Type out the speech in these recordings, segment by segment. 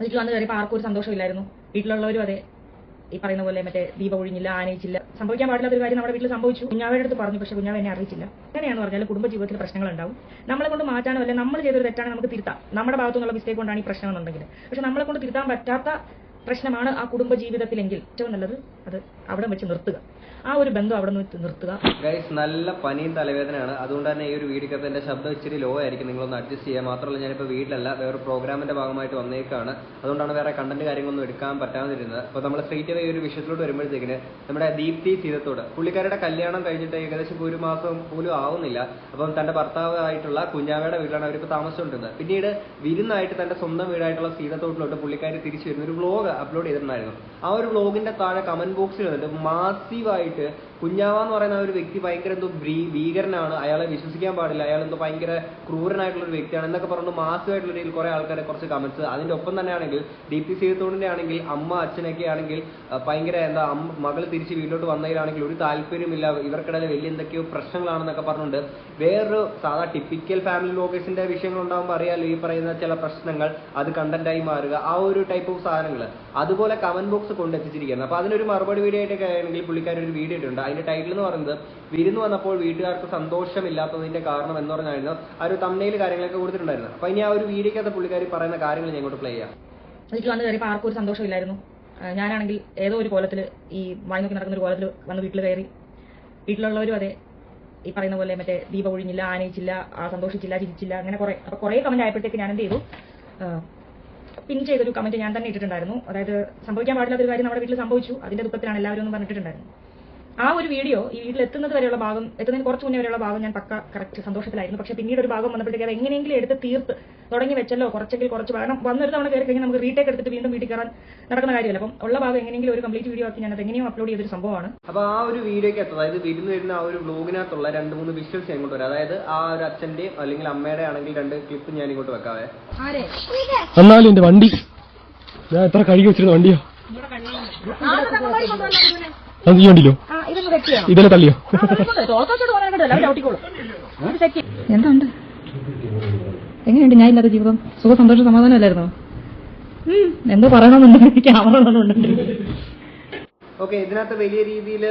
വീട്ടിൽ വന്ന് കയറിയപ്പോൾ ആർക്കും ഒരു സന്തോഷമില്ലായിരുന്നു. വീട്ടിലുള്ളവരും അതെ, ഈ പറയുന്ന പോലെ മറ്റേ ദീപ ഒഴിഞ്ഞില്ല, ആനയിച്ചില്ല. സംഭവിക്കാൻ പാടില്ലാത്തൊരു കാര്യം നമ്മുടെ വീട്ടിൽ സംഭവിച്ചു. കുഞ്ഞാവയുടെ അടുത്ത് പറഞ്ഞു, പക്ഷേ കുഞ്ഞാവ എന്നെ അറിയിച്ചില്ല. എങ്ങനെയാണെന്ന് പറഞ്ഞാൽ കുടുംബജീവിതത്തിൽ പ്രശ്നങ്ങളുണ്ടാവും. നമ്മളെ കൊണ്ട് മാറ്റാനോ അല്ലെ നമ്മൾ ചെയ്തൊരു തെറ്റാണ് നമുക്ക് തിരുത്താം. നമ്മുടെ ഭാഗത്തു നിന്നുള്ള മിസ്റ്റേക്ക് കൊണ്ടാണ് ഈ പ്രശ്നം എന്നുണ്ടെങ്കിൽ. പക്ഷെ നമ്മളെ കൊണ്ട് തിരുത്താൻ പറ്റാത്ത പ്രശ്നമാണ് ആ കുടുംബജീവിതത്തിലെങ്കിൽ ഏറ്റവും നല്ലത് അത് അവിടെ വെച്ച് നിർത്തുക. ആ ഒരു ബന്ധം അവിടെ നിന്ന് നിർത്തുക. ഗൈസ്, നല്ല പനിയും തലവേദനയാണ്. അതുകൊണ്ട് തന്നെ ഈ ഒരു വീഡിയോക്കകത്ത് എൻ്റെ ശബ്ദം ഇച്ചിരി ലോ ആയിരിക്കും. നിങ്ങളൊന്ന് അഡ്ജസ്റ്റ് ചെയ്യുക. മാത്രമല്ല, ഞാനിപ്പോൾ വീട്ടിലല്ല, വേറെ പ്രോഗ്രാമിന്റെ ഭാഗമായിട്ട് വന്നേക്കാണ്. അതുകൊണ്ടാണ് വേറെ കണ്ടന്റ് കാര്യങ്ങളൊന്നും എടുക്കാൻ പറ്റാതിരുന്നത്. അപ്പോൾ നമ്മൾ സ്ട്രേറ്റ് അവേ ഈ ഒരു വിഷയത്തിലോട്ട് വരുമ്പോഴത്തേക്കിന് നമ്മുടെ ദീപ്തി സീതത്തോട് പുള്ളിക്കാരുടെ കല്യാണം കഴിഞ്ഞിട്ട് ഏകദേശം ഒരു മാസം പോലും ആവുന്നില്ല. അപ്പം തന്റെ ഭർത്താവായിട്ടുള്ള കുഞ്ഞാവയുടെ വീട്ടിലാണ് അവരിപ്പോൾ താമസിച്ചുകൊണ്ടിരുന്നത്. പിന്നീട് വിരുന്നായിട്ട് തന്റെ സ്വന്തം വീടായിട്ടുള്ള സീതത്തോട്ടിലോട്ട് പുള്ളിക്കാരി തിരിച്ചു വരുന്ന ഒരു വ്ലോഗ് അപ്ലോഡ് ചെയ്തിട്ടുണ്ടായിരുന്നു. ആ ഒരു വ്ലോഗിന്റെ താഴെ കമന്റ് ബോക്സിൽ വന്നിട്ട് മാസീവായിട്ട് കുഞ്ഞാവ എന്ന് പറയുന്ന ഒരു വ്യക്തി ഭയങ്കര എന്തോ ഭീകരനാണ്, അയാളെ വിശ്വസിക്കാൻ പാടില്ല, അയാൾ എന്തോ ഭയങ്കര ക്രൂരനായിട്ടുള്ള ഒരു വ്യക്തിയാണ് എന്നൊക്കെ പറഞ്ഞു മാസമായിട്ടുള്ള രീതിയിൽ കുറെ ആൾക്കാരെ കുറച്ച് കമന്റ്സ്. അതിന്റെ ഒപ്പം തന്നെ ആണെങ്കിൽ ദീപ്തി സീതത്തോടിന്റെ ആണെങ്കിൽ അമ്മ അച്ഛനൊക്കെ ആണെങ്കിൽ ഭയങ്കര എന്താ മകള് തിരിച്ച് വീട്ടിലോട്ട് വന്നതിലാണെങ്കിൽ ഒരു താല്പര്യമില്ല, ഇവർക്കിടയിൽ വലിയ എന്തൊക്കെയോ പ്രശ്നങ്ങളാണെന്നൊക്കെ പറഞ്ഞുകൊണ്ട് വേറൊരു സാധാ ടിപ്പിക്കൽ ഫാമിലി വ്ലോഗേഴ്സിന്റെ വിഷയങ്ങൾ ഉണ്ടാകുമ്പോൾ അറിയാലോ, ഈ പറയുന്ന ചില പ്രശ്നങ്ങൾ അത് കണ്ടന്റായി മാറുക, ആ ഒരു ടൈപ്പ് ഓഫ് സാധനങ്ങൾ അതുപോലെ കമന്റ് ബോക്സ് കൊണ്ടെത്തിച്ചിരിക്കുന്നത്. അപ്പൊ അതിനൊരു മറുപടി വീഡിയോ ആയിട്ടൊക്കെ ആണെങ്കിൽ പുള്ളിക്കാർ ഒരു വീഡിയോ ഇട്ടുണ്ട്. അതിന്റെ ടൈറ്റിൽ എന്ന് പറയുന്നത് വിരുന്ന് വന്നപ്പോൾ വീട്ടുകാർക്ക് സന്തോഷമില്ലാത്തതിന്റെ കാരണം എന്ന് പറഞ്ഞായിരുന്നു ആ ഒരു തംബ്നെയിൽ കാര്യങ്ങളൊക്കെ കൊടുത്തിട്ടുണ്ടായിരുന്നു. അപ്പൊ ഇനി ആ ഒരു വീഡിയോക്കകത്ത് പുള്ളിക്കാർ പറയുന്ന കാര്യങ്ങൾ ഞാൻ ഇങ്ങോട്ട് പ്ലേ ചെയ്യാം. വീട്ടിൽ വന്ന് കയറിയപ്പോൾ ആർക്കും ഒരു സന്തോഷമില്ലായിരുന്നു. ഞാനാണെങ്കിൽ ഏതോ ഒരു കോലത്തിൽ ഈ വായി നോക്കി നടക്കുന്ന ഒരു കോലത്തിൽ വന്ന് വീട്ടിൽ കയറി. വീട്ടിലുള്ളവരും അതെ, ഈ പറയുന്ന പോലെ മറ്റേ ദീപ ഒഴിഞ്ഞില്ല, ആനയിച്ചില്ല, സന്തോഷിച്ചില്ല, ചിരിച്ചില്ല, അങ്ങനെ കുറേ കമന്റ് ആയപ്പോഴത്തേക്ക് ഞാൻ എന്ത് ചെയ്തു, പിൻ ചെയ്തൊരു കമന്റ് ഞാൻ തന്നെ ഇട്ടിട്ടുണ്ടായിരുന്നു. അതായത് സംഭവിക്കാൻ പാടില്ലാത്തൊരു കാര്യം നമ്മുടെ വീട്ടിൽ സംഭവിച്ചു, അതിന്റെ ദുഃഖത്തിലാണ് എല്ലാവരും ഒന്നും പറഞ്ഞിട്ടുണ്ടായിരുന്നു. ആ ഒരു വീഡിയോ ഈ വീട്ടിൽ എത്തുന്നത് വരെയുള്ള ഭാഗം, എത്തുന്നതിന് കുറച്ച് മുന്നേ വരെയുള്ള ഭാഗം ഞാൻ പക്ക കറക്റ്റ് സന്തോഷത്തിലായിരുന്നു. പക്ഷെ പിന്നീട് ഒരു ഭാഗം വന്നപ്പോഴത്തേക്ക് അത് എങ്ങനെയെങ്കിലും എടുത്ത് തീർത്ത് തുടങ്ങി വെച്ചല്ലോ, കുറച്ചെങ്കിൽ കുറച്ച് വേണം. വന്നൊരു തവണ കയറി കഴിഞ്ഞാൽ നമുക്ക് റീടേക്ക് എടുത്തിട്ട് വീണ്ടും വീട്ടിൽ കയറാൻ നടക്കുന്ന കാര്യമല്ല. അപ്പം ഉള്ള ഭാഗം എങ്ങനെയെങ്കിലും ഒരു കംപ്ലീറ്റ് വീഡിയോ ആക്കി ഞാൻ അത് എങ്ങനെയും അപ്ലോഡ് ചെയ്തൊരു സംഭവമാണ്. അപ്പൊ ആ ഒരു വീഡിയോക്ക് അതായത് വിരുന്ന് വരുന്ന ആ ഒരു വ്ലോഗിനകത്തുള്ള 2-3 വിഷ്വൽസ് ഞാൻ ഇങ്ങോട്ട് വരാം. അതായത് ആ ഒരു അച്ഛന്റെയും അല്ലെങ്കിൽ അമ്മയുടെ ആണെങ്കിൽ 2 ക്ലിപ്പ് ഞാൻ ഇങ്ങോട്ട് വെക്കാവേ. എന്നാലും എന്റെ വണ്ടി ഞാൻ എത്ര കഴുകി വെച്ചിരുന്ന വണ്ടിയോ അത് ഈ വണ്ടിയിലോ ഇതെല്ലാം തള്ളിയോ? എന്തുണ്ട്, എങ്ങനെയുണ്ട് ഞാൻ ഇല്ലാത്ത ജീവിതം? സുഖ സന്തോഷ സമാധാനമല്ലായിരുന്നോ? എന്തോ പറയണമെന്നുണ്ടെങ്കിൽ ക്യാമറ ഉണ്ടുണ്ട്. ഓക്കെ, ഇതിനകത്ത് വലിയ രീതിയിൽ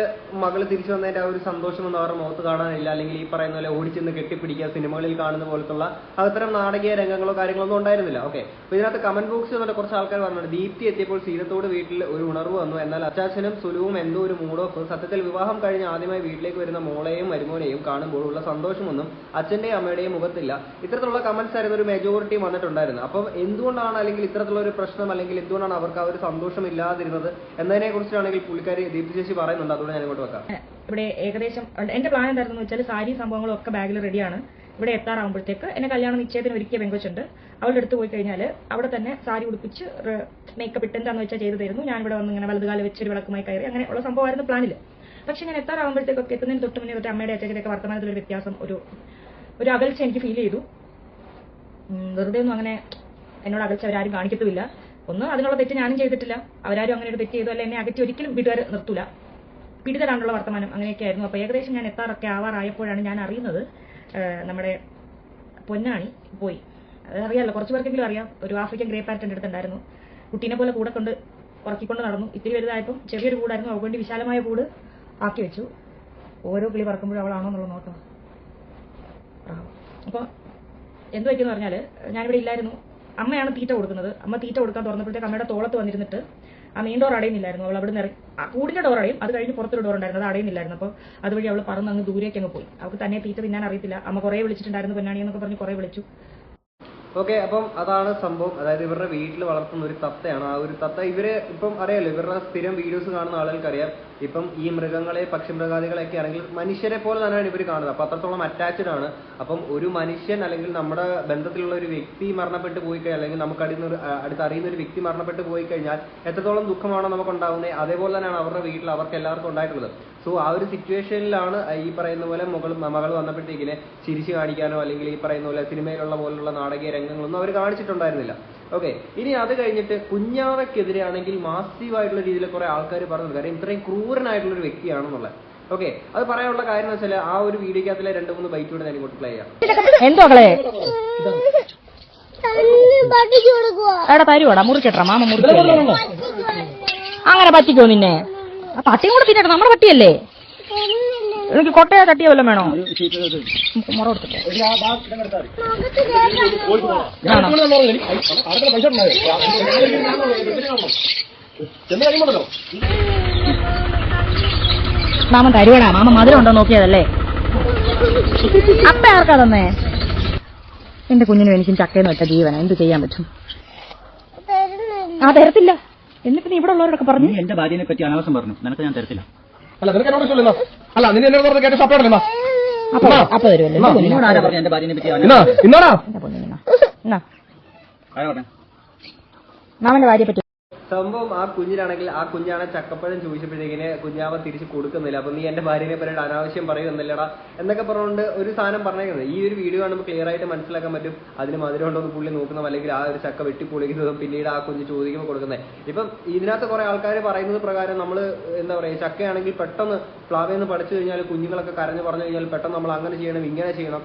മകള് തിരിച്ചു വന്നതിന്റെ ആ ഒരു സന്തോഷമൊന്നും അവരുടെ മുഖത്ത് കാണാനില്ല. അല്ലെങ്കിൽ ഈ പറയുന്ന പോലെ ഓടിച്ചെന്ന് കെട്ടിപ്പിടിക്കുക, സിനിമകളിൽ കാണുന്ന പോലത്തുള്ള അത്തരം നാടകീയ രംഗങ്ങളോ കാര്യങ്ങളൊന്നും ഉണ്ടായിരുന്നില്ല. ഓക്കെ, അപ്പൊ ഇതിനകത്ത് കമന്റ് ബോക്സിൽ വന്നിട്ട് കുറച്ച് ആൾക്കാർ പറഞ്ഞിട്ടുണ്ട്, ദീപ്തി എത്തിയപ്പോൾ സീതത്തോട് വീട്ടിൽ ഒരു ഉണർവ് വന്നു, എന്നാൽ അച്ചാച്ചനും സുലുവും എന്തോ ഒരു മൂഡ് ഓഫ്. സത്യത്തിൽ വിവാഹം കഴിഞ്ഞ് ആദ്യമായി വീട്ടിലേക്ക് വരുന്ന മോളെയും മരുമോനെയും കാണുമ്പോഴുള്ള സന്തോഷമൊന്നും അച്ഛന്റെയും അമ്മയുടെയും മുഖത്തില്ല. ഇത്തരത്തിലുള്ള കമന്റ്സ് ആയിരുന്നു ഒരു മെജോറിറ്റി വന്നിട്ടുണ്ടായിരുന്നു. അപ്പം എന്തുകൊണ്ടാണ് അല്ലെങ്കിൽ ഇത്തരത്തിലുള്ള ഒരു പ്രശ്നം അല്ലെങ്കിൽ എന്തുകൊണ്ടാണ് അവർക്ക് ആ ഒരു സന്തോഷം ഇല്ലാതിരുന്നത് എന്നതിനെ കുറിച്ചാണെങ്കിൽ പുള്ളിക്കാരി ദീപ്തി ചേച്ചി പറയുന്നുണ്ട്. അതുകൊണ്ട് ഞാൻ ഇങ്ങോട്ട് വെക്കാം. ഇവിടെ ഏകദേശം എന്റെ പ്ലാൻ എന്തായിരുന്നു വെച്ചാൽ സാരി സംഭവങ്ങളും ഒക്കെ ബാഗിൽ റെഡിയാണ്. ഇവിടെ എത്താറാകുമ്പോഴത്തേക്ക് എന്നെ കല്യാണം നിശ്ചയത്തിന് ഒരുക്കിയ പെങ്കൊച്ചുണ്ട്, അവളുടെ അടുത്ത് പോയി കഴിഞ്ഞാൽ അവിടെ തന്നെ സാരി ഉടുപ്പിച്ച് മേക്കപ്പ് ഇട്ട് എന്താണെന്ന് വെച്ചാൽ ചെയ്തു തരുന്നു. ഞാൻ ഇവിടെ വന്ന് ഇങ്ങനെ വലതുകാലം വെച്ചൊരു വിളക്കുമായി കയറി അങ്ങനെ ഉള്ള സംഭവമായിരുന്നു പ്ലാനിൽ. പക്ഷെ ഞാൻ എത്താറാകുമ്പോഴത്തേക്കൊക്കെ എത്തുന്നതിന് തൊട്ട് മുന്നേ തൊട്ട് അമ്മയുടെ അച്ഛൻ്റെയൊക്കെ വർത്തമാനത്തിലൊരു വ്യത്യാസം, ഒരു അകൽച്ച എനിക്ക് ഫീൽ ചെയ്തു. വെറുതെ ഒന്നും അങ്ങനെ എന്നോട് അകൽച്ച അവരാരും കാണിക്കത്തുമില്ല. ഒന്ന്, അതിനുള്ള തെറ്റ് ഞാനും ചെയ്തിട്ടില്ല, അവരാരും അങ്ങനെ ഒരു തെറ്റ് ചെയ്തു അല്ല എന്നെ അകറ്റി ഒരിക്കലും വീട്ടുകാർ നിർത്തൂല. പിടിതരാനുള്ള വർത്തമാനം അങ്ങനെയൊക്കെ ആയിരുന്നു. അപ്പോൾ ഏകദേശം ഞാൻ എത്താറൊക്കെ ആവാറായപ്പോഴാണ് ഞാൻ അറിയുന്നത് നമ്മുടെ പൊന്നാണി പോയി. അതറിയാമല്ലോ, കുറച്ച് പേർക്കെങ്കിലും അറിയാം. ഒരു ആഫ്രിക്കൻ ഗ്രേ പാരറ്റ് എൻ്റെ അടുത്തുണ്ടായിരുന്നു. കുട്ടീനെ പോലെ കൂടെ കൊണ്ട് ഉറക്കിക്കൊണ്ട് നടന്നു. ഇത്തിരി വലുതായപ്പം ചെറിയൊരു കൂടായിരുന്നു, അവൾക്ക് വേണ്ടി വിശാലമായ കൂട് ആക്കി വെച്ചു. ഓരോ കിളി പറക്കുമ്പോഴും അവളാണോ എന്നുള്ള നോട്ടം. അപ്പോൾ എന്ത് വയ്ക്കുമെന്ന് പറഞ്ഞാൽ ഞാനിവിടെ ഇല്ലായിരുന്നു. അമ്മയാണ് തീറ്റ കൊടുക്കുന്നത്. അമ്മ തീറ്റ കൊടുക്കാൻ തുറന്നപ്പോഴത്തേക്ക് അമ്മയുടെ തോളത്ത് വന്നിരുന്നിട്ട് ആ മെയിൻ ഡോർ അടയുന്നില്ലായിരുന്നു. അവൾ അവിടെ നിന്ന് ആ കൂടിന്റെ ഡോർ അടയും, അത് കഴിഞ്ഞ് പുറത്തൊരു ഡോർ ഉണ്ടായിരുന്നു, അത് അടയുന്നില്ലായിരുന്നു. അപ്പോൾ അതുവഴി അവൾ പറന്ന് അങ്ങ് ദൂരേക്ക് അങ്ങ് പോയി. അവൾക്ക് തന്നെ തീറ്റ തിന്നാൻ അറിയത്തില്ല. അമ്മ കുറേ വിളിച്ചിട്ടുണ്ടായിരുന്നു, പൊന്നാണി എന്നൊക്കെ പറഞ്ഞ് കുറേ വിളിച്ചു. ഓക്കെ, അപ്പം അതാണ് സംഭവം. അതായത് ഇവരുടെ വീട്ടിൽ വളർത്തുന്ന ഒരു തത്തയാണ്. ആ ഒരു തത്ത ഇവര് ഇപ്പം അറിയാലോ, ഇവരുടെ സ്ഥിരം വീഡിയോസ് കാണുന്ന ആളുകൾക്ക് അറിയാം. ഇപ്പം ഈ മൃഗങ്ങളെ, പക്ഷിമൃഗാദികളെയൊക്കെ ആണെങ്കിൽ മനുഷ്യരെ പോലെ തന്നെയാണ് ഇവർ കാണുന്നത്. അപ്പൊ അത്രത്തോളം അറ്റാച്ച്ഡ് ആണ്. അപ്പം ഒരു മനുഷ്യൻ അല്ലെങ്കിൽ നമ്മുടെ ബന്ധത്തിലുള്ള ഒരു വ്യക്തി മരണപ്പെട്ട് പോയി കഴിഞ്ഞാൽ അല്ലെങ്കിൽ നമുക്ക് അടുത്തറിയുന്ന ഒരു വ്യക്തി മരണപ്പെട്ട് പോയി കഴിഞ്ഞാൽ എത്രത്തോളം ദുഃഖമാണോ നമുക്ക് ഉണ്ടാകുന്നത്, അതേപോലെ തന്നെയാണ് അവരുടെ വീട്ടിൽ അവർക്ക് എല്ലാവർക്കും ഉണ്ടായിട്ടുള്ളത്. സോ ആ ഒരു സിറ്റുവേഷനിലാണ് ഈ പറയുന്ന പോലെ മകൾ വന്നപ്പോഴത്തേക്കിനെ ചിരിച്ചു കാണിക്കാനോ അല്ലെങ്കിൽ ഈ പറയുന്ന പോലെ സിനിമയിലുള്ള പോലുള്ള നാടകീയ രംഗങ്ങളൊന്നും അവർ കാണിച്ചിട്ടുണ്ടായിരുന്നില്ല. ഓക്കെ, ഇനി അത് കഴിഞ്ഞിട്ട് കുഞ്ഞാവയ്ക്കെതിരെ ആണെങ്കിൽ മാസീവായിട്ടുള്ള രീതിയിൽ കുറെ ആൾക്കാർ പറഞ്ഞു, കാര്യം ഇത്രയും ക്രൂരനായിട്ടുള്ള ഒരു വ്യക്തിയാണെന്നുള്ളത്. ഓക്കെ, അത് പറയാനുള്ള കാര്യം എന്ന് വെച്ചാൽ ആ ഒരു വീഡിയോക്കകത്തിലെ 2-3 ബൈറ്റ് കൂടെ ഞാൻ ഇങ്ങോട്ട് പ്ലേ ചെയ്യാം. എന്തോ എടാ തരുവാടാ, മുറിക്കട്ടാ, മാമ മുറിക്കല്ലേ. അങ്ങനെ പറ്റിക്കോ നിന്നെ? ആ പട്ടിയും കൂടെ തിന്നട്ടെ, നമ്മുടെ പട്ടിയല്ലേ. എനിക്ക് കൊട്ടയ തട്ടിയ വല്ലതും വേണോ? മുറ കൊടുത്തിട്ട് മാമൻ തരുവാടാ. മാമ മധുരം ഉണ്ടോ നോക്കിയതല്ലേ. അപ്പ ആർക്കാ തന്നേ? എന്റെ കുഞ്ഞിനും എനിക്കും ചക്കയെന്ന് വെച്ച ജീവനാ, എന്ത് ചെയ്യാൻ പറ്റും? ആ തരത്തില്ല. എന്നിട്ട് നീ ഇവിടെ ഉള്ളവരൊക്കെ പറഞ്ഞു എന്റെ ഭാര്യനെ പറ്റി അനാവശ്യം പറഞ്ഞു. നിനക്ക് ഞാൻ തരത്തില്ല. അല്ല നിനക്ക് എന്നോട് ഇഷ്ടമല്ലോ. അല്ല നിന്നെ എന്നോട് പറഞ്ഞ കേട്ട സപ്പോർട്ടല്ലേ. അപ്പൊ തരുമല്ലോ. നിന്നോട് ആരാ പറഞ്ഞു എന്റെ ഭാര്യനെ പറ്റി? ഇന്നോടാ ആരാ പറഞ്ഞ? മാമന്റെ ഭാര്യയെ പറ്റി സംഭവം ആ കുഞ്ഞിനാണെങ്കിൽ ആ കുഞ്ഞാണ് ചക്കപ്പഴം ചോദിച്ചപ്പോഴത്തേക്കിന് കുഞ്ഞാവ തിരിച്ച് കൊടുക്കുന്നില്ല. അപ്പൊ നീ എന്റെ ഭാര്യനെ പറ്റിയിട്ട് അനാവശ്യം പറയുന്നില്ലടാ എന്നൊക്കെ പറഞ്ഞുകൊണ്ട് ഒരു സാധനം പറഞ്ഞേക്കുന്നത്. ഈ ഒരു വീഡിയോ കാണുമ്പോൾ ക്ലിയർ ആയിട്ട് മനസ്സിലാക്കാൻ പറ്റും അതിന് മധുരം ഉണ്ടോ എന്ന് പുള്ളി നോക്കുന്നതും അല്ലെങ്കിൽ ആ ഒരു ചക്ക വെട്ടിപ്പൊളിക്കുന്നതും പിന്നീട് ആ കുഞ്ഞ് ചോദിക്കുമ്പോൾ കൊടുക്കുന്നത്. ഇപ്പം ഇതിനകത്ത് കുറെ ആൾക്കാർ പറയുന്നത് പ്രകാരം നമ്മൾ എന്താ പറയുക, ചക്കയാണെങ്കിൽ പെട്ടെന്ന് പ്ലാവേന്ന് പഠിച്ചു കഴിഞ്ഞാൽ കുഞ്ഞുങ്ങളൊക്കെ കരഞ്ഞു പറഞ്ഞു കഴിഞ്ഞാൽ പെട്ടെന്ന് നമ്മൾ അങ്ങനെ ചെയ്യണം ഇങ്ങനെ ചെയ്യണം.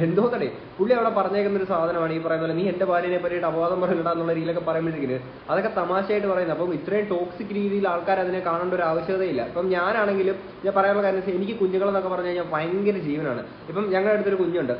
എന്തോന്നടേ പുള്ളി അവിടെ പറഞ്ഞേക്കുന്ന ഒരു സാധനമാണ് ഈ പറയുന്ന പോലെ നീ എന്റെ ഭാര്യനെ പറ്റിയിട്ട് അപവാദം പറയില്ല എന്നുള്ള രീതിയിലൊക്കെ പറയുമ്പോഴത്തേക്കിന് അതൊക്കെ തമാശയായിട്ട് പറയുന്നത്. അപ്പം ഇത്രയും ടോക്സിക് രീതിയിൽ ആൾക്കാർ അതിനെ കാണേണ്ട ഒരു ആവശ്യകതയില്ല. ഇപ്പം ഞാനാണെങ്കിലും ഞാൻ പറയാനുള്ള കാര്യം എനിക്ക് കുഞ്ഞുങ്ങളെന്നൊക്കെ പറഞ്ഞു കഴിഞ്ഞാൽ ഭയങ്കര ജീവനാണ്. ഇപ്പം ഞങ്ങളുടെ അടുത്തൊരു കുഞ്ഞുണ്ട്.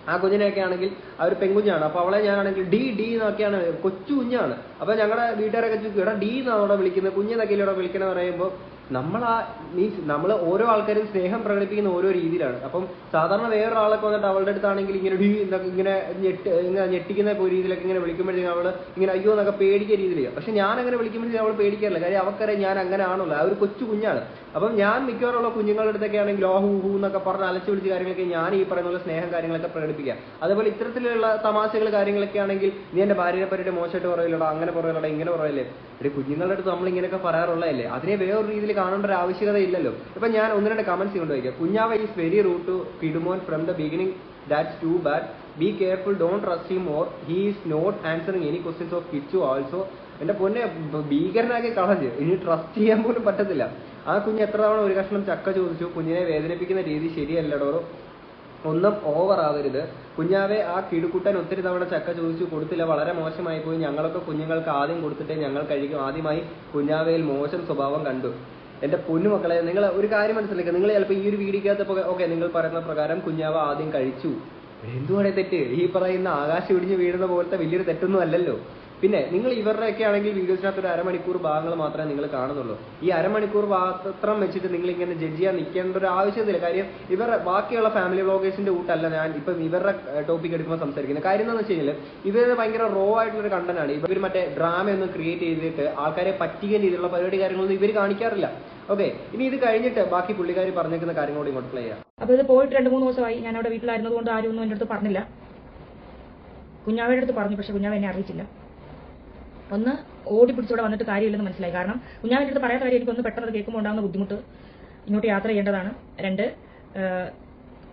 ആ കുഞ്ഞിനെയൊക്കെ ആണെങ്കിൽ ആ ഒരു പെൺകുഞ്ഞാണ്. അപ്പൊ അവളെ ഞാനാണെങ്കിൽ ഡി എന്നൊക്കെയാണ്, കൊച്ചു കുഞ്ഞാണ്. അപ്പൊ ഞങ്ങളുടെ വീട്ടുകാരൊക്കെ ചോദിക്കും എടാ ഡി എന്നാണ് അവിടെ വിളിക്കുന്നത്, കുഞ്ഞെന്നൊക്കെ ഇവിടെ വിളിക്കുന്നത് പറയുമ്പോൾ നമ്മൾ ഓരോ ആൾക്കാരും സ്നേഹം പ്രകടിപ്പിക്കുന്ന ഓരോ രീതിയിലാണ്. അപ്പം സാധാരണ വേറൊരാളൊക്കെ വന്നിട്ട് അവളുടെ അടുത്താണെങ്കിൽ ഇങ്ങനെ ഡി എന്നൊക്കെ ഇങ്ങനെ ഞെട്ടിക്കുന്ന രീതിയിലൊക്കെ ഇങ്ങനെ വിളിക്കുമ്പോഴത്തേക്കും അവള് ഇങ്ങനെ അയ്യോ എന്നൊക്കെ പേടിക്കുന്ന രീതിയിലാണ്. പക്ഷെ ഞാൻ അങ്ങനെ വിളിക്കുമ്പോഴത്തേക്കും അവൾ പേടിക്കാറില്ല. കാര്യം അവക്കറിയാം ഞാൻ അങ്ങനെ ആണല്ലോ, ആ ഒരു കൊച്ചു കുഞ്ഞാണ്. അപ്പം ഞാൻ മിക്കവാറുള്ള കുഞ്ഞുങ്ങളുടെ അടുത്തൊക്കെ ആണെങ്കിൽ ഹൂ ഹൂ എന്നൊക്കെ പറഞ്ഞ് അലച്ചു പിടിച്ച കാര്യങ്ങളൊക്കെ ഞാൻ ഈ പറയുന്ന പോലെ സ്നേഹം കാര്യങ്ങളൊക്കെ പ്രകടിപ്പിക്കുക. അതേപോലെ ഇത്തരത്തിലുള്ള തമാശകൾ കാര്യങ്ങളൊക്കെ ആണെങ്കിൽ നീ എന്റെ ഭാര്യനെ പറ്റിയിട്ട് മോശമായിട്ട് പറയില്ലടാ, അങ്ങനെ പറയില്ലടാ, ഇങ്ങനെ പറയല്ലേ. ഒരു കുഞ്ഞുങ്ങളുടെ അടുത്ത് നമ്മൾ ഇങ്ങനെയൊക്കെ പറയാറുള്ളതല്ലേ, അതിനെ വേറൊരു രീതിയിൽ കാണേണ്ട ഒരു ആവശ്യകത ഇല്ലല്ലോ. ഇപ്പൊ ഞാൻ ഒന്ന് രണ്ട് കമന്റ്സ് കൊണ്ടുപോയിക്കാം. കുഞ്ഞാവ ഈസ് വെരി റൂഡ് ടു കിഡുമോൻ from the beginning, that's too bad, be careful, don't trust him more, he is not answering any questions of കിഡ്സു ആൾസോ. എന്റെ പൊന്നെ ഭീകരനാക്കി കളഞ്ഞ് ഇനി ട്രസ്റ്റ് ചെയ്യാൻ പോലും പറ്റത്തില്ല. ആ കുഞ്ഞ് എത്ര തവണ ഒരു കഷ്ണം ചക്ക ചോദിച്ചു. കുഞ്ഞിനെ വേദനിപ്പിക്കുന്ന രീതി ശരിയല്ലടോ, ഒന്നും ഓവർ ആവരുത്. കുഞ്ഞാവെ ആ കിടുക്കുട്ടൻ ഒത്തിരി തവണ ചക്ക ചോദിച്ചു കൊടുത്തില്ല, വളരെ മോശമായി പോയി. ഞങ്ങളൊക്കെ കുഞ്ഞുങ്ങൾക്ക് ആദ്യം കൊടുത്തിട്ടേ ഞങ്ങൾ കഴിക്കും. ആദ്യമായി കുഞ്ഞാവയിൽ മോശം സ്വഭാവം കണ്ടു. എന്റെ പൊന്നുമക്കളെ, നിങ്ങൾ ഒരു കാര്യം മനസ്സിലാക്കുക. നിങ്ങൾ ചിലപ്പോൾ ഈ ഒരു വീഡിയോക്കകത്ത് ഓക്കെ നിങ്ങൾ പറയുന്ന പ്രകാരം കുഞ്ഞാവ ആദ്യം കഴിച്ചു, എന്തുവാണേ തെറ്റ്? ഈ പറയുന്ന ആകാശം ഇടിഞ്ഞ് വീഴുന്ന പോലത്തെ വലിയൊരു തെറ്റൊന്നും അല്ലല്ലോ. പിന്നെ നിങ്ങൾ ഇവരുടെയൊക്കെ ആണെങ്കിൽ വീഡിയോസിനകത്ത് ഒരു അരമണിക്കൂർ ഭാഗങ്ങൾ മാത്രമേ നിങ്ങൾ കാണുന്നുള്ളൂ. ഈ അരമണിക്കൂർ മാത്രം വെച്ചിട്ട് നിങ്ങൾ ഇങ്ങനെ ജഡ്ജ് ചെയ്യാൻ നിൽക്കേണ്ട ഒരു ആവശ്യമില്ല. കാര്യം ഇവരുടെ ബാക്കിയുള്ള ഫാമിലി വ്ളോഗേഴ്സിന്റെ കൂട്ടല്ല ഞാൻ ഇപ്പം ഇവരുടെ ടോപ്പിക് എടുക്കുമ്പോൾ സംസാരിക്കുന്നത്. കാര്യം എന്താണെന്ന് വെച്ച് കഴിഞ്ഞാൽ ഇവർ ഭയങ്കര റോ ആയിട്ടുള്ളൊരു കണ്ടന്റ് ആണ്. ഇവർ മറ്റേ ഡ്രാമയൊന്നും ക്രിയേറ്റ് ചെയ്തിട്ട് ആൾക്കാരെ പറ്റിക്കുന്ന രീതിയിലുള്ള പരിപാടി കാര്യങ്ങളൊന്നും ഇവർ കാണിക്കാറില്ല. ഓക്കെ, ഇനി ഇത് കഴിഞ്ഞിട്ട് ബാക്കി പുള്ളിക്കാരി പറഞ്ഞേക്കുന്ന കാര്യങ്ങളോട് ഇങ്ങോട്ട് പ്ലേ ചെയ്യാം. അപ്പൊ ഇത് പോയിട്ട് 2-3 ദിവസമായി. ഞാൻ അവിടെ വീട്ടിലായിരുന്നത് കൊണ്ട് ആരും ഒന്നും എൻ്റെ അടുത്ത് പറഞ്ഞില്ല. കുഞ്ഞാവയുടെ അടുത്ത് പറഞ്ഞു, പക്ഷെ കുഞ്ഞാവ എന്നെ അറിയിച്ചില്ല. ഒന്ന് ഓടി പിടിച്ചോടെ വന്നിട്ട് കാര്യമില്ലെന്ന് മനസ്സിലായി. കാരണം കുഞ്ഞാവിൻ്റെ അടുത്ത് പറയാത്ത കാര്യം എനിക്കൊന്ന് പെട്ടെന്ന് കേൾക്കുമ്പോൾ ഉണ്ടാകുന്ന ബുദ്ധിമുട്ട്, ഇങ്ങോട്ട് യാത്ര ചെയ്യേണ്ടതാണ്. 2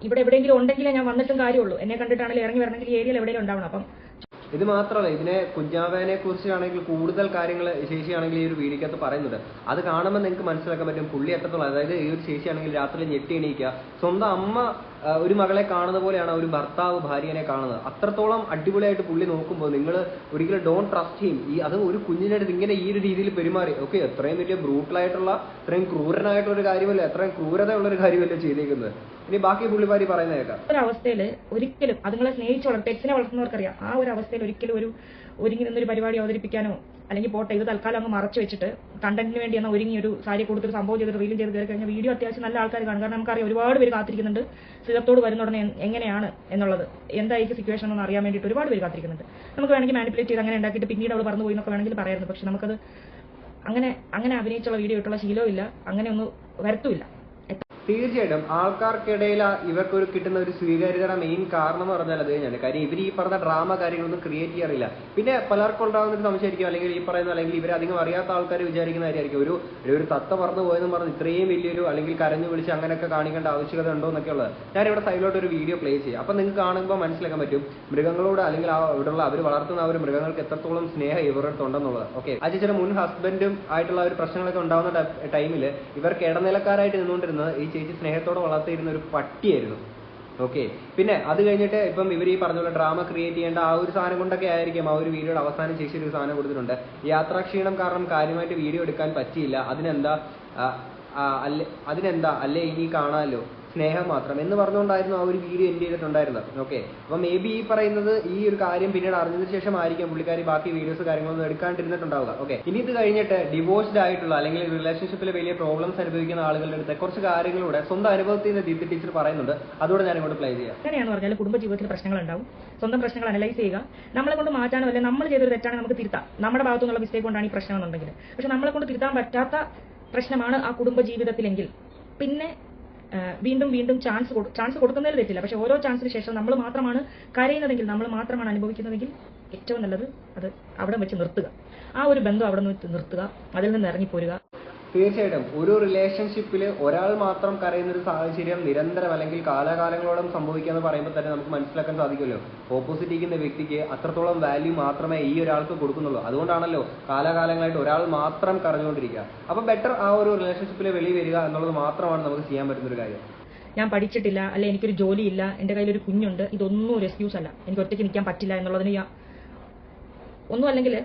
ഇവിടെ എവിടെയെങ്കിലും ഉണ്ടെങ്കിലേ ഞാൻ വന്നിട്ടും കാര്യമുള്ളൂ. എന്നെ കണ്ടിട്ടാണെങ്കിൽ ഇറങ്ങി വരണമെങ്കിൽ ഈ ഏരിയയിൽ എവിടെയെങ്കിലും ഉണ്ടാവണം. അപ്പം ഇത് മാത്രമല്ല, ഇതിനെ കുഞ്ഞാവേനെ കുറിച്ചാണെങ്കിൽ കൂടുതൽ കാര്യങ്ങൾ ശേഷിയാണെങ്കിൽ ഈ ഒരു വീഡിയോക്കകത്ത് പറയുന്നുണ്ട്. അത് കാണുമ്പോൾ നിങ്ങൾക്ക് മനസ്സിലാക്കാൻ പറ്റും പുള്ളി എത്രത്തോളം, അതായത് ഈ ഒരു ശേഷിയാണെങ്കിൽ രാത്രി ഞെട്ടി എണീക്കുക, സ്വന്തം അമ്മ ഒരു മകളെ കാണുന്ന പോലെയാണ് ഒരു ഭർത്താവ് ഭാര്യനെ കാണുന്നത്. അത്രത്തോളം അടിപൊളിയായിട്ട് പുള്ളി നോക്കുമ്പോൾ നിങ്ങൾ ഒരിക്കലും ഡോണ്ട് ട്രസ്റ്റ് ഹിം. അത് ഒരു കുഞ്ഞിനടുത്ത് ഇങ്ങനെ ഈ ഒരു രീതിയിൽ പെരുമാറി, ഓക്കെ, എത്രയും വലിയ ബ്രൂട്ടലായിട്ടുള്ള, ഇത്രയും ക്രൂരനായിട്ടുള്ള ഒരു കാര്യമല്ല, എത്രയും ക്രൂരതയുള്ള ഒരു കാര്യമല്ല ചെയ്തേക്കുന്നത്. ഇനി ബാക്കി പുള്ളിമാരി പറയുന്ന കേൾക്കാം. ഒരു അവസ്ഥയിൽ ഒരിക്കലും അതുങ്ങളെ സ്നേഹിച്ച് പെറ്റ്സിനെ വളർത്തുന്നവർക്കറിയാം, ആ ഒരു അവസ്ഥയിൽ ഒരിക്കലും ഒരുങ്ങി നിന്നൊരു പരിപാടി അവതരിപ്പിക്കാനോ അല്ലെങ്കിൽ പോട്ടെ ഇത് തൽക്കാലം അങ്ങ് മറച്ചു വെച്ചിട്ട് കണ്ടന്റിന് വേണ്ടി എന്നാൽ ഒരുങ്ങി ഒരു സാരി കൊടുത്തൊരു സംഭവം ചെയ്ത് റീലും ചെയ്ത് കയറി കഴിഞ്ഞാൽ വീഡിയോ അത്യാവശ്യം നല്ല ആൾക്കാർ കാണും. കാരണം നമുക്കറിയാം ഒരുപാട് പേര് കാത്തിരിക്കുന്നുണ്ട് ശ്രീധത്തോട് വരുന്നുടനെ എങ്ങനെയാണ് എന്നുള്ളത്, എന്തായിരിക്കും സിറ്റുവേഷൻ എന്ന് അറിയാൻ വേണ്ടിയിട്ട് ഒരുപാട് പേര് കാത്തിരിക്കുന്നുണ്ട്. നമുക്ക് വേണമെങ്കിൽ മാനിപ്പുലേറ്റ് ചെയ്ത് അങ്ങനെ ഉണ്ടാക്കിയിട്ട് പിന്നീട് അവൾ പറഞ്ഞു പോയി എന്നൊക്കെ വേണമെങ്കിൽ പറയായിരുന്നു. പക്ഷെ നമുക്കത് അങ്ങനെ അഭിനയിച്ചുള്ള വീഡിയോ ഇട്ടുള്ള ശീലവും ഇല്ല, അങ്ങനെ ഒന്നും വരത്തുമില്ല. തീർച്ചയായിട്ടും ആൾക്കാർക്കിടയിൽ ഇവർക്കൊരു കിട്ടുന്ന ഒരു സ്വീകാര്യതയുടെ മെയിൻ കാരണം എന്ന് പറഞ്ഞാൽ അത് തന്നെയാണ്. കാര്യം ഇവർ ഈ പറഞ്ഞ ഡ്രാമ കാര്യങ്ങളൊന്നും ക്രിയേറ്റ് ചെയ്യാറില്ല. പിന്നെ പലർക്കും ഉണ്ടാകുന്ന ഒരു സംശയമായിരിക്കും, അല്ലെങ്കിൽ ഈ പറയുന്ന അല്ലെങ്കിൽ ഇവരധികം അറിയാത്ത ആൾക്കാർ വിചാരിക്കുന്ന കാര്യമായിരിക്കും ഒരു തത്ത പറന്നു പോയെന്ന് പറഞ്ഞ് ഇത്രയും വലിയൊരു അല്ലെങ്കിൽ കരഞ്ഞു വിളിച്ച് അങ്ങനെയൊക്കെ കാണിക്കേണ്ട ആവശ്യകത ഉണ്ടോ എന്നൊക്കെ ഉള്ളത്. ഞാനിവിടെ സൈഡിലോട്ട് ഒരു വീഡിയോ പ്ലേ ചെയ്യാം. അപ്പം നിങ്ങൾക്ക് കാണുമ്പോൾ മനസ്സിലാക്കാൻ പറ്റും മൃഗങ്ങളോട് അല്ലെങ്കിൽ ഇവിടെയുള്ള അവർ വളർത്തുന്ന ആ ഒരു മൃഗങ്ങൾക്ക് എത്രത്തോളം സ്നേഹം ഇവരുടെ അടുത്തുണ്ടെന്നുള്ളത്. ഓക്കെ, അത് ചില മുൻ ഹസ്ബൻഡും ആയിട്ടുള്ള ഒരു പ്രശ്നങ്ങളൊക്കെ ഉണ്ടാകുന്ന ടൈമിൽ ഇവർക്ക് ഇടനിലക്കാരായിട്ട് നിന്നുകൊണ്ടിരുന്നത് ഈ ചേച്ചി സ്നേഹത്തോടെ വളർത്തിയിരുന്ന ഒരു പട്ടിയായിരുന്നു. ഓക്കെ. പിന്നെ അത് കഴിഞ്ഞിട്ട് ഇപ്പം ഇവർ ഈ പറഞ്ഞ പോലെ ഡ്രാമ ക്രിയേറ്റ് ചെയ്യേണ്ട ആ ഒരു സാധനം കൊണ്ടൊക്കെ ആയിരിക്കും ആ ഒരു വീഡിയോയുടെ അവസാനം ശേഷി ഒരു സാധനം കൊടുത്തിട്ടുണ്ട്. യാത്രാക്ഷീണം കാരണം കാര്യമായിട്ട് വീഡിയോ എടുക്കാൻ പറ്റിയില്ല, അതിനെന്താ അല്ലേ ഇനി കാണാമല്ലോ, സ്നേഹം മാത്രം എന്ന് പറഞ്ഞുകൊണ്ടായിരുന്നു ആ ഒരു വീഡിയോ എൻഡ് ചെയ്തിട്ടുണ്ടായിരുന്നത്. ഓക്കെ. അപ്പം മേ ബി ഈ പറയുന്നത് ഈ ഒരു കാര്യം പിന്നീട് അറിഞ്ഞതിന് ശേഷം ആയിരിക്കും പുള്ളിക്കാരി ബാക്കി വീഡിയോസ് കാര്യങ്ങളൊന്നും എടുക്കാണ്ടിരുന്നിട്ടുണ്ടാവുക. ഓക്കെ. ഇനി ഇത് കഴിഞ്ഞിട്ട് ഡിവോഴ്സ്ഡ് ആയിട്ടുള്ള അല്ലെങ്കിൽ റിലേഷൻഷിപ്പിൽ വലിയ പ്രോബ്ലംസ് അനുഭവിക്കുന്ന ആളുകളുടെ അടുത്ത് കുറച്ച് കാര്യങ്ങളിലൂടെ സ്വന്തം അനുഭവത്തിൽ നിന്ന് ദീപ്തി ടീച്ചർ പറയുന്നുണ്ട്. അതുകൂടെ ഞാൻ ഇങ്ങോട്ട് പ്ലേ ചെയ്യാം. എങ്ങനെയാണെന്ന് പറഞ്ഞാൽ കുടുംബജീവിതത്തിൽ പ്രശ്നങ്ങളുണ്ടാവും. സ്വന്തം പ്രശ്നങ്ങൾ അനലൈസ് ചെയ്യുക. നമ്മളെ കൊണ്ട് മാറ്റാനോ അല്ലെ നമ്മൾ ചെയ്തൊരു തെറ്റാണ് നമുക്ക് തിരുത്താം. നമ്മുടെ ഭാഗത്തു നിന്നുള്ള മിസ്റ്റേക്ക് കൊണ്ടാണ് ഈ പ്രശ്നം എന്നുണ്ടെങ്കിൽ, പക്ഷെ നമ്മളെ കൊണ്ട് തിരുത്താൻ പറ്റാത്ത പ്രശ്നമാണ് ആ കുടുംബജീവിതത്തിലെങ്കിൽ പിന്നെ വീണ്ടും വീണ്ടും ചാൻസ് കൊടുക്കുന്നതിൽ തെറ്റില്ല. പക്ഷെ ഓരോ ചാൻസിന് ശേഷം നമ്മൾ മാത്രമാണ് കരയുന്നതെങ്കിൽ, നമ്മൾ മാത്രമാണ് അനുഭവിക്കുന്നതെങ്കിൽ ഏറ്റവും നല്ലത് അത് അവിടെ വെച്ച് നിർത്തുക. ആ ഒരു ബന്ധം അവിടെ നിന്ന് നിർത്തുക, അതിൽ നിന്ന് ഇറങ്ങിപ്പോരുക. തീർച്ചയായിട്ടും ഒരു റിലേഷൻഷിപ്പിൽ ഒരാൾ മാത്രം കരയുന്ന ഒരു സാഹചര്യം നിരന്തരം അല്ലെങ്കിൽ കാലാകാലങ്ങളോളം സംഭവിക്കുക എന്ന് പറയുമ്പോൾ തന്നെ നമുക്ക് മനസ്സിലാക്കാൻ സാധിക്കുമല്ലോ, ഓപ്പോസിറ്റ് ഇരിക്കുന്ന വ്യക്തിക്ക് അത്രത്തോളം വാല്യൂ മാത്രമേ ഈ ഒരാൾക്ക് കൊടുക്കുന്നുള്ളൂ. അതുകൊണ്ടാണല്ലോ കാലാകാലങ്ങളായിട്ട് ഒരാൾ മാത്രം കരഞ്ഞുകൊണ്ടിരിക്കുക. അപ്പൊ ബെറ്റർ ആ ഒരു റിലേഷൻഷിപ്പിൽ വെളി വരിക എന്നുള്ളത് മാത്രമാണ് നമുക്ക് ചെയ്യാൻ പറ്റുന്ന ഒരു കാര്യം. ഞാൻ പഠിച്ചിട്ടില്ല, അല്ലെ എനിക്കൊരു ജോലിയില്ല, എന്റെ കയ്യിലൊരു കുഞ്ഞുണ്ട്, ഇതൊന്നും ഒരു എക്സ്ക്യൂസ് അല്ല. എനിക്ക് ഒറ്റയ്ക്ക് നിൽക്കാൻ പറ്റില്ല എന്നുള്ളതിന് ഒന്നും അല്ലെങ്കിൽ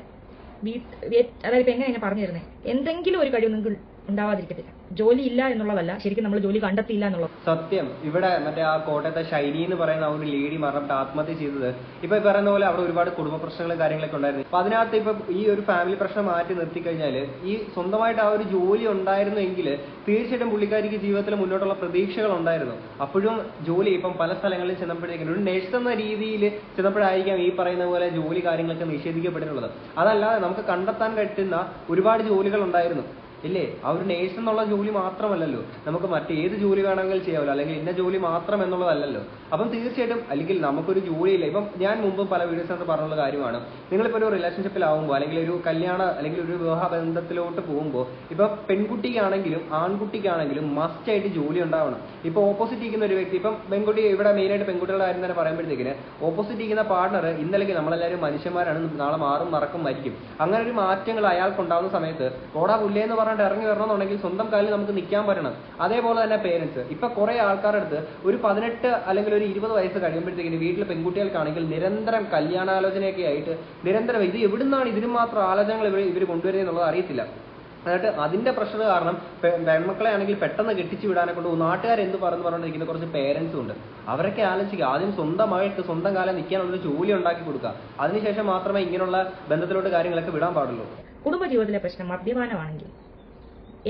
അതായത് ഇപ്പൊ എങ്ങനെ പറഞ്ഞു തരുന്നത്, എന്തെങ്കിലും ഒരു കഴിവ് നിങ്ങൾക്ക് ഉണ്ടാവാതിരിക്കത്തില്ല. ജോലി ഇല്ല എന്നുള്ളതല്ല, ശരിക്കും നമ്മൾ ജോലി കണ്ടെത്തിയില്ല എന്നുള്ളത് സത്യം. ഇവിടെ മറ്റേ ആ കോട്ടയത്തെ ഷൈനി എന്ന് പറയുന്ന ആ ഒരു ലേഡി മരണപ്പെട്ട് ആത്മഹത്യ ചെയ്തത് ഇപ്പൊ പറയുന്ന പോലെ അവിടെ ഒരുപാട് കുടുംബ പ്രശ്നങ്ങളും കാര്യങ്ങളൊക്കെ ഉണ്ടായിരുന്നു. അപ്പൊ അതിനകത്ത് ഇപ്പൊ ഈ ഒരു ഫാമിലി പ്രശ്നം മാറ്റി നിർത്തി കഴിഞ്ഞാല് ഈ സ്വന്തമായിട്ട് ആ ഒരു ജോലി ഉണ്ടായിരുന്നെങ്കിൽ തീർച്ചയായിട്ടും പുള്ളിക്കാരിക്ക് ജീവിതത്തിൽ മുന്നോട്ടുള്ള പ്രതീക്ഷകൾ ഉണ്ടായിരുന്നു. അപ്പോഴും ജോലി ഇപ്പം പല സ്ഥലങ്ങളിൽ ചെന്നപ്പോഴേക്കും ഒരു നഴ്സ് എന്ന രീതിയിൽ ചെന്നപ്പോഴായിരിക്കാം ഈ പറയുന്ന പോലെ ജോലി കാര്യങ്ങളൊക്കെ നിഷേധിക്കപ്പെട്ടിട്ടുള്ളത്. അതല്ലാതെ നമുക്ക് കണ്ടെത്താൻ പറ്റുന്ന ഒരുപാട് ജോലികൾ ഉണ്ടായിരുന്നു ഇല്ലേ? ആ ഒരു നേഴ്സ് എന്നുള്ള ജോലി മാത്രമല്ലല്ലോ, നമുക്ക് മറ്റേത് ജോലി വേണമെങ്കിലും ചെയ്യാമല്ലോ, അല്ലെങ്കിൽ ഇന്ന ജോലി മാത്രം എന്നുള്ളതല്ലല്ലോ. അപ്പം തീർച്ചയായിട്ടും അല്ലെങ്കിൽ നമുക്കൊരു ജോലിയില്ല. ഇപ്പം ഞാൻ മുമ്പ് പല വീഡിയോസിനകത്ത് പറഞ്ഞുള്ള കാര്യമാണ്, നിങ്ങളിപ്പോൾ ഒരു റിലേഷൻഷിപ്പിലാവുമ്പോൾ അല്ലെങ്കിൽ ഒരു കല്യാണ അല്ലെങ്കിൽ ഒരു വിവാഹ ബന്ധത്തിലോട്ട് പോകുമ്പോൾ ഇപ്പൊ പെൺകുട്ടിക്കാണെങ്കിലും ആൺകുട്ടിക്കാണെങ്കിലും മസ്റ്റ് ആയിട്ട് ജോലി ഉണ്ടാവണം. ഇപ്പൊ ഓപ്പോസിറ്റ് ഇരിക്കുന്ന ഒരു വ്യക്തി, ഇപ്പം പെൺകുട്ടി ഇവിടെ മെയിനായിട്ട് പെൺകുട്ടികളുടെ കാര്യം തന്നെ പറയുമ്പോഴത്തേക്കിന് ഓപ്പോസിറ്റ് ഇരിക്കുന്ന പാർട്ണർ ഇന്നല്ലെങ്കിൽ നമ്മളെല്ലാവരും മനുഷ്യന്മാരാണ്, നാളെ മാറും മറക്കും മരിക്കും. അങ്ങനെ ഒരു മാറ്റങ്ങൾ അയാൾക്കുണ്ടാവുന്ന സമയത്ത് കോടാ പുല്ലേന്ന് പറഞ്ഞിട്ട് ഇറങ്ങി വരണമെന്നുണ്ടെങ്കിൽ സ്വന്തം കാലിൽ നമുക്ക് നിൽക്കാൻ പറ്റണം. അതേപോലെ തന്നെ പേരൻസ് ഇപ്പൊ കുറെ ആൾക്കാരുടെ അടുത്ത് ഒരു 18 അല്ലെങ്കിൽ ഒരു 20 വയസ്സ് കഴിയുമ്പോഴത്തേക്കിന് വീട്ടിലെ പെൺകുട്ടികൾക്കാണെങ്കിൽ നിരന്തരം കല്യാണാലോചനയൊക്കെ ആയിട്ട് നിരന്തരം ഇത് എവിടുന്നാണ് ഇതിന് മാത്രം ആലോചനകൾ ഇവർ കൊണ്ടുവരുന്നത് എന്നുള്ളത് അറിയത്തില്ല. എന്നിട്ട് അതിന്റെ പ്രഷർ കാരണം പെൺമക്കളെ ആണെങ്കിൽ പെട്ടെന്ന് കെട്ടിച്ചു വിടാനെ കൊണ്ട് നാട്ടുകാരെന്ത് പറഞ്ഞുകൊണ്ടിരിക്കുന്ന കുറച്ച് പേരൻസും ഉണ്ട്. അവരൊക്കെ ആലോചിക്കുക, ആദ്യം സ്വന്തമായിട്ട് സ്വന്തം കാലം നിൽക്കാനുള്ളൊരു ജോലി ഉണ്ടാക്കി കൊടുക്കുക, അതിനുശേഷം മാത്രമേ ഇങ്ങനെയുള്ള ബന്ധത്തിലോട്ട് കാര്യങ്ങളൊക്കെ വിടാൻ പാടുള്ളൂ. കുടുംബജീവിതത്തിലെ പ്രശ്നം മദ്യപാനമാണെങ്കിൽ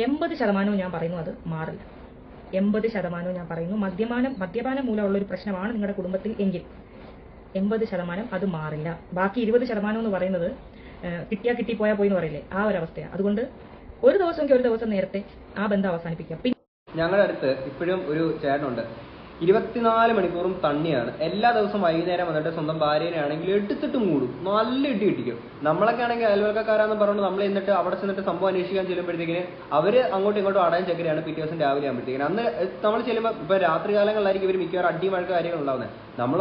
80% ഞാൻ പറയുന്നു അത് മാറില്ല. 80% ഞാൻ പറയുന്നു മദ്യപാനം മൂലമുള്ള ഒരു പ്രശ്നമാണ് നിങ്ങളുടെ കുടുംബത്തിൽ എങ്കിൽ 80% അത് മാറില്ല. ബാക്കി 20% എന്ന് പറയുന്നത് കിട്ടിയാ കിട്ടിപ്പോയാ പോയി എന്ന് പറയില്ലേ, ആ ഒരു അവസ്ഥയാണ്. അതുകൊണ്ട് ഒരു ദിവസം നേരത്തെ ആ ബന്ധം അവസാനിപ്പിക്കാം. ഞങ്ങളുടെ അടുത്ത് ഇപ്പോഴും ഒരു ചേട്ടനുണ്ട്, 24 മണിക്കൂറും തണ്ണിയാണ്. എല്ലാ ദിവസവും വൈകുന്നേരം വന്നിട്ട് സ്വന്തം ഭാര്യനെ ആണെങ്കിൽ എടുത്തിട്ട് മൂടും, നല്ല ഇടി ഇട്ടിക്കും. നമ്മളൊക്കെ ആണെങ്കിൽ അയൽവക്കക്കാരാന്ന് പറഞ്ഞുകൊണ്ട് നമ്മൾ എന്നിട്ട് അവിടെ ചെന്നിട്ട് സംഭവം അന്വേഷിക്കാൻ ചെല്ലുമ്പോഴത്തേക്കിന് അവര് അങ്ങോട്ടും ഇങ്ങോട്ടും അടയാൻ ചക്കരയാണ്. പിറ്റേ ദിവസം രാവിലെ ആകുമ്പോഴത്തേക്കിന് അന്ന് നമ്മൾ ചെല്ലുമ്പോൾ ഇപ്പൊ രാത്രി കാലങ്ങളിലായിരിക്കും ഇവർ മിക്കവാറും അടി മഴക്ക കാര്യങ്ങൾ ഉണ്ടാവുന്നത്. നമ്മൾ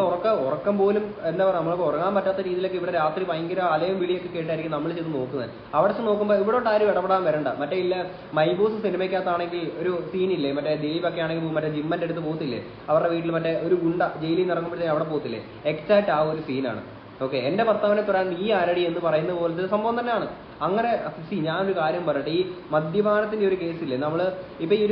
ഉറക്കം പോലും എന്താ പറയുക, നമ്മൾക്ക് ഉറങ്ങാൻ പറ്റാത്ത രീതിയിലൊക്കെ ഇവിടെ രാത്രി ഭയങ്കര അലയും വിളിയൊക്കെ കേട്ടായിരിക്കും നമ്മൾ ചെന്ന് നോക്കുന്നത്. അവിടെ ചെന്ന് നോക്കുമ്പോൾ ഇവിടോട്ട് ആരും ഇടപെടാൻ വരണ്ട. മറ്റേ ഇല്ല മൈബൂസ് സിനിമയ്ക്കകത്താണെങ്കിൽ ഒരു സീനില്ലേ, മറ്റേ ദിലീപൊക്കെ ആണെങ്കിൽ മറ്റേ ജിമ്മന്റെ അടുത്ത് പോകത്തില്ലേ, അവരുടെ വീട്ടിൽ മറ്റേ ഒരു ഗുണ്ട ജയിലിൽ നിന്ന് ഇറങ്ങുമ്പോഴത്തേക്ക് അവിടെ പോകത്തില്ലേ, എക്സാക്ട് ആ ഒരു സീനാണ്. ഓക്കെ, എന്റെ ഭർത്താവിനെ പറയാൻ നീ ആരടി എന്ന് പറയുന്ന പോലത്തെ സംഭവം തന്നെയാണ്. അങ്ങനെ ഞാനൊരു കാര്യം പറയട്ടെ, ഈ മദ്യപാനത്തിന്റെ ഒരു കേസില്ലേ, നമ്മള് ഇപ്പൊ ഈ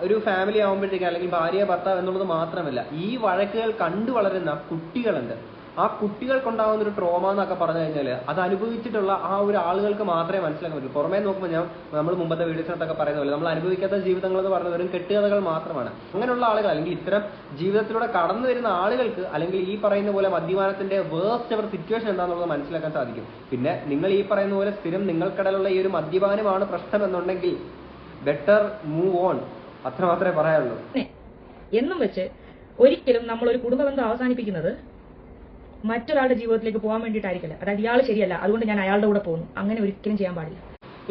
ഒരു ഫാമിലി ആകുമ്പോഴത്തേക്ക് അല്ലെങ്കിൽ ഭാര്യ ഭർത്താവ് എന്നുള്ളത് മാത്രമല്ല, ഈ വഴക്കുകൾ കണ്ടു വളരുന്ന കുട്ടികളുണ്ട്. ആ കുട്ടികൾക്കുണ്ടാകുന്ന ഒരു ട്രോമ എന്നൊക്കെ പറഞ്ഞു കഴിഞ്ഞാൽ അത് അനുഭവിച്ചിട്ടുള്ള ആ ഒരു ആളുകൾക്ക് മാത്രമേ മനസ്സിലാക്കാൻ പറ്റൂ. പുറമേ നോക്കുമ്പോൾ നമ്മൾ മുമ്പത്തെ വീഡിയോസിനകത്തൊക്കെ പറയുന്ന പോലെ നമ്മൾ അനുഭവിക്കാത്ത ജീവിതങ്ങൾ എന്ന് പറയുന്നത് വെറും കെട്ടുകഥകൾ മാത്രമാണ്. അങ്ങനെയുള്ള ആളുകൾ അല്ലെങ്കിൽ ഇത്തരം ജീവിതത്തിലൂടെ കടന്നു വരുന്ന ആളുകൾക്ക് അല്ലെങ്കിൽ ഈ പറയുന്ന പോലെ മദ്യപാനത്തിന്റെ വേസ്റ്റ് എവർ സിറ്റുവേഷൻ എന്താണെന്നുള്ളത് മനസ്സിലാക്കാൻ സാധിക്കും. പിന്നെ നിങ്ങൾ ഈ പറയുന്ന പോലെ സ്ഥിരം നിങ്ങൾക്കിടയിലുള്ള ഈ ഒരു മദ്യപാനമാണ് പ്രശ്നം എന്നുണ്ടെങ്കിൽ ബെറ്റർ മൂവ് ഓൺ, അത്ര മാത്രമേ പറയാനുള്ളൂ. എന്നും വെച്ച് ഒരിക്കലും നമ്മളൊരു കുടുംബബന്ധം അവസാനിപ്പിക്കുന്നത് മറ്റൊരാളുടെ ജീവിതത്തിലേക്ക് പോകാൻ വേണ്ടിയിട്ടായിരിക്കില്ല. അതായത് ഇയാൾ ശരിയല്ല അതുകൊണ്ട് ഞാൻ അയാളുടെ കൂടെ പോകുന്നു, അങ്ങനെ ഒരിക്കലും ചെയ്യാൻ പാടില്ല.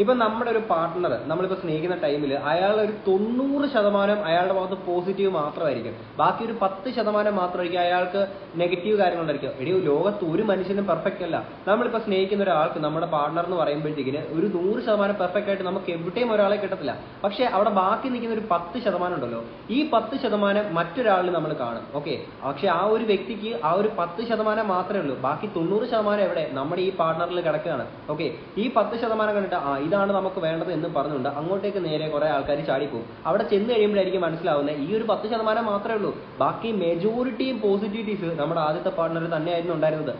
ഇപ്പം നമ്മുടെ ഒരു പാർട്ട്ണർ നമ്മളിപ്പോൾ സ്നേഹിക്കുന്ന ടൈമിൽ അയാൾ ഒരു 90% അയാളുടെ ഭാഗത്ത് പോസിറ്റീവ് മാത്രമായിരിക്കും, ബാക്കി ഒരു 10% മാത്രമായിരിക്കും അയാൾക്ക് നെഗറ്റീവ് കാര്യങ്ങളുണ്ടായിരിക്കും. എടി, ലോകത്ത് ഒരു മനുഷ്യനും പെർഫെക്റ്റ് അല്ല. നമ്മളിപ്പോൾ സ്നേഹിക്കുന്ന ഒരാൾക്ക് നമ്മുടെ പാർട്ണർ എന്ന് പറയുമ്പോഴത്തേക്കിന് ഒരു 100% പെർഫെക്റ്റ് ആയിട്ട് നമുക്ക് എവിടെയും ഒരാളെ കിട്ടത്തില്ല. പക്ഷേ അവിടെ ബാക്കി നിൽക്കുന്ന ഒരു 10% ഉണ്ടല്ലോ, ഈ 10% മറ്റൊരാളിൽ നമ്മൾ കാണും. ഓക്കെ, പക്ഷെ ആ ഒരു വ്യക്തിക്ക് ആ ഒരു 10% മാത്രമേ ഉള്ളൂ, ബാക്കി 90% എവിടെ നമ്മുടെ ഈ പാർട്ണറിൽ കിടക്കുകയാണ്. ഓക്കെ, ഈ 10% കണ്ടിട്ട് ഇതാണ് നമുക്ക് വേണ്ടത് എന്ന് പറഞ്ഞുകൊണ്ട് അങ്ങോട്ടേക്ക് നേരെ കുറെ ആൾക്കാർ ചാടിപ്പോകും. അവിടെ ചെന്ന് കഴിയുമ്പോഴായിരിക്കും മനസ്സിലാവുന്നത് ഈ ഒരു 10% മാത്രമേ ഉള്ളൂ, ബാക്കി മെജോറിറ്റിയും പോസിറ്റിവിറ്റീസ് നമ്മുടെ ആദ്യത്തെ പാർട്ണർ തന്നെയായിരുന്നു ഉണ്ടായിരുന്നത്.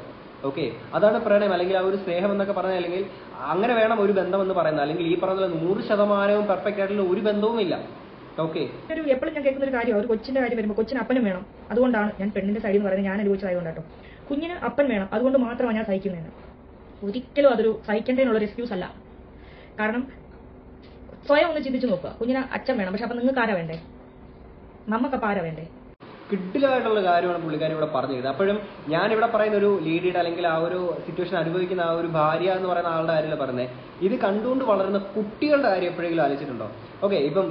ഓക്കെ, അതാണ് പ്രണയം അല്ലെങ്കിൽ ആ ഒരു സ്നേഹം എന്നൊക്കെ പറഞ്ഞാൽ, അല്ലെങ്കിൽ അങ്ങനെ വേണം ഒരു ബന്ധം എന്ന് പറയുന്നത്. അല്ലെങ്കിൽ ഈ പറഞ്ഞ 100% പെർഫെക്റ്റ് ആയിട്ടുള്ള ഒരു ബന്ധവും ഇല്ല. ഓക്കെ, ഒരു എപ്പോഴും ഞാൻ കേൾക്കുന്ന ഒരു കാര്യം, ഒരു കൊച്ചിന്റെ കാര്യം വരുമ്പോൾ കൊച്ചിന് അപ്പനും വേണം. അതുകൊണ്ടാണ് ഞാൻ പെണ്ണിന്റെ സൈഡിൽ എന്ന് പറയുന്നത്, ഞാൻ അനുഭവിച്ചതായതുകൊണ്ട് കേട്ടോ. കുഞ്ഞിന് അപ്പൻ വേണം, അതുകൊണ്ട് മാത്രമാണ് ഞാൻ സഹിക്കുന്നതെന്ന്. ഒരിക്കലും അതൊരു സഹിക്കേണ്ടതിനുള്ളൊരു എക്സ്ക്യൂസ് അല്ല. കാരണം സ്വയം ഒന്ന് ചിന്തിച്ചു നോക്കുക, കുഞ്ഞിന് അച്ഛൻ വേണം, പക്ഷെ അപ്പൊ നിങ്ങൾക്ക് ആരാ വേണ്ടേ? നമുക്കപ്പോൾ ആരാ വേണ്ടേ? കിഡിലായിട്ടുള്ള കാര്യമാണ് പുള്ളിക്കാരി ഇവിടെ പറഞ്ഞത്. അപ്പോഴും ഞാനിവിടെ പറയുന്ന ഒരു ലീഡിയുടെ അല്ലെങ്കിൽ ആ ഒരു സിറ്റുവേഷൻ അനുഭവിക്കുന്ന ആ ഒരു ഭാര്യ എന്ന് പറയുന്ന ആളുടെ കാര്യമല്ല പറയുന്നത്, ഇത് കണ്ടുകൊണ്ട് വളരുന്ന കുട്ടികളുടെ കാര്യം എപ്പോഴെങ്കിലും ആലോചിച്ചിട്ടുണ്ടോ? ഓക്കെ, ഇപ്പം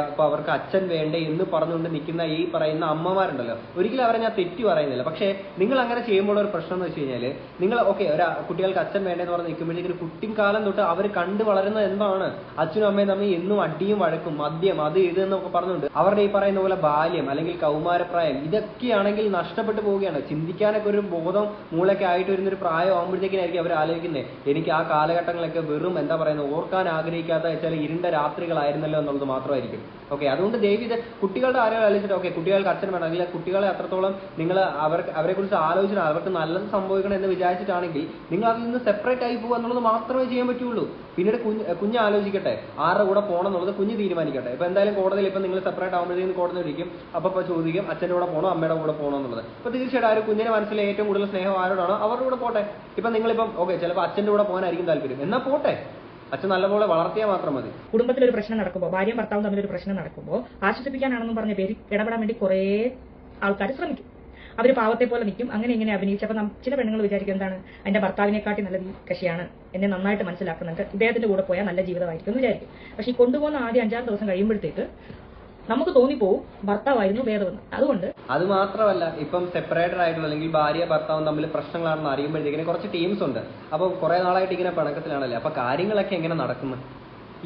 ഇപ്പൊ അവർക്ക് അച്ഛൻ വേണ്ടേ എന്ന് പറഞ്ഞുകൊണ്ട് നിൽക്കുന്ന ഈ പറയുന്ന അമ്മമാരുണ്ടല്ലോ, ഒരിക്കലും അവരെ ഞാൻ തെറ്റി പറയുന്നില്ല. പക്ഷേ നിങ്ങൾ അങ്ങനെ ചെയ്യുമ്പോൾ ഒരു പ്രശ്നം എന്ന് വെച്ച് കഴിഞ്ഞാൽ, നിങ്ങൾ കുട്ടികൾക്ക് അച്ഛൻ വേണ്ടേന്ന് പറഞ്ഞ് നിൽക്കുമ്പോഴേക്കും കുട്ടിക്കാലം തൊട്ട് അവർ കണ്ടു വളരുന്നത് എന്താണ്? അച്ഛനും അമ്മയും തമ്മിൽ എന്നും അടിയും വഴക്കും, മദ്യം, അത് ഇത് എന്നൊക്കെ പറഞ്ഞുകൊണ്ട് അവരുടെ ഈ പറയുന്ന പോലെ ബാല്യം അല്ലെങ്കിൽ കൗമാരപ്രായം ഇതൊക്കെയാണെങ്കിൽ നഷ്ടപ്പെട്ടു പോവുകയാണ്. ചിന്തിക്കാനൊക്കെ ഒരു ബോധം മൂളൊക്കെ ആയിട്ട് വരുന്നൊരു പ്രായം ആകുമ്പോഴത്തേക്കിനായിരിക്കും അവർ ആലോചിക്കുന്നത്, എനിക്ക് ആ കാലഘട്ടങ്ങളൊക്കെ വെറും എന്താ പറയുന്നത് ഓർക്കാൻ ആഗ്രഹിക്കാത്ത വെച്ചാൽ ഇരുണ്ട രാത്രികളായിരുന്നല്ലോ എന്നുള്ളത് മാത്രമായിരിക്കും. ഓക്കെ, അതുകൊണ്ട് ദയവിത് കുട്ടികളുടെ ആരെങ്കിലും ആലോചിച്ചിട്ട് കുട്ടികൾക്ക് അച്ഛൻ വേണം, അല്ലെങ്കിൽ കുട്ടികളെ അത്രത്തോളം നിങ്ങൾ അവരെ കുറിച്ച് ആലോചിച്ചിട്ട് അവർക്ക് നല്ലത് സംഭവിക്കണം എന്ന് വിചാരിച്ചിട്ടാണെങ്കിൽ നിങ്ങൾ അതിൽ നിന്ന് സെപ്പറേറ്റ് ആയി പോകുക എന്നുള്ളത് മാത്രമേ ചെയ്യാൻ പറ്റുള്ളൂ. പിന്നീട് കുഞ്ഞ് ആലോചിക്കട്ടെ ആരുടെ കൂടെ പോകണം എന്നുള്ളത്, കുഞ്ഞ് തീരുമാനിക്കട്ടെ. ഇപ്പൊ എന്തായാലും കോടതിയിൽ ഇപ്പൊ നിങ്ങൾ സെപ്പറേറ്റ് ആകുമ്പോഴത്തേക്കും കോടതി വിളിക്കും, അപ്പൊ ചോദിക്കും അച്ഛൻ്റെ കൂടെ പോകണോ അമ്മയുടെ കൂടെ പോകണോ എന്നുള്ളത്. അപ്പൊ തീർച്ചയായിട്ടും ആ ഒരു കുഞ്ഞിനെ മനസ്സിലെ ഏറ്റവും കൂടുതൽ സ്നേഹം ആരോടാണോ അവരുടെ കൂടെ പോട്ടെ. ഇപ്പൊ നിങ്ങളിപ്പം ചിലപ്പോൾ അച്ഛൻ്റെ കൂടെ പോകാനായിരിക്കും താല്പര്യം, എന്നാൽ പോട്ടെ, അച്ഛൻ നല്ലപോലെ വളർത്തിയാൽ മാത്രം മതി. കുടുംബത്തിലൊരു പ്രശ്നം നടക്കുമ്പോൾ, ഭാര്യയും ഭർത്താവും തമ്മിലൊരു പ്രശ്നം നടക്കുമ്പോൾ ആശ്വസിപ്പിക്കാനാണെന്നും പറഞ്ഞ പേര് ഇടപെടാൻ വേണ്ടി കുറേ ആൾക്കാർ ശ്രമിക്കും. അവർ പാവത്തെ പോലെ നിൽക്കും, അങ്ങനെ ഇങ്ങനെ അഭിനയിച്ചപ്പോൾ ചില പെണ്ണുങ്ങൾ വിചാരിക്കും എന്താണ് എന്റെ ഭർത്താവിനെക്കാട്ടി നല്ല കക്ഷിയാണ്, എന്നെ നന്നായിട്ട് മനസ്സിലാക്കുന്നുണ്ട്, ഇദ്ദേഹത്തിന്റെ കൂടെ പോയാൽ നല്ല ജീവിതമായിരിക്കും എന്ന് വിചാരിക്കും. പക്ഷെ ഈ കൊണ്ടുപോകുന്ന ആദ്യം 5-6 ദിവസം കഴിയുമ്പോഴത്തേക്ക് നമുക്ക് തോന്നിപ്പോവും ഭർത്താവായിരുന്നു ഭേദമെന്ന്. അതുകൊണ്ട് അത് മാത്രമല്ല, ഇപ്പം സെപ്പറേറ്റഡ് ആയിട്ടുള്ള അല്ലെങ്കിൽ ഭാര്യ ഭർത്താവും തമ്മിൽ പ്രശ്നങ്ങളാണെന്ന് അറിയുമ്പോഴത്തേക്കിന് കുറച്ച് ടീംസ് ഉണ്ട്. അപ്പോൾ കുറെ നാളായിട്ട് ഇങ്ങനെ പിണക്കത്തിലാണല്ലേ, അപ്പൊ കാര്യങ്ങളൊക്കെ എങ്ങനെ നടക്കുന്നത്?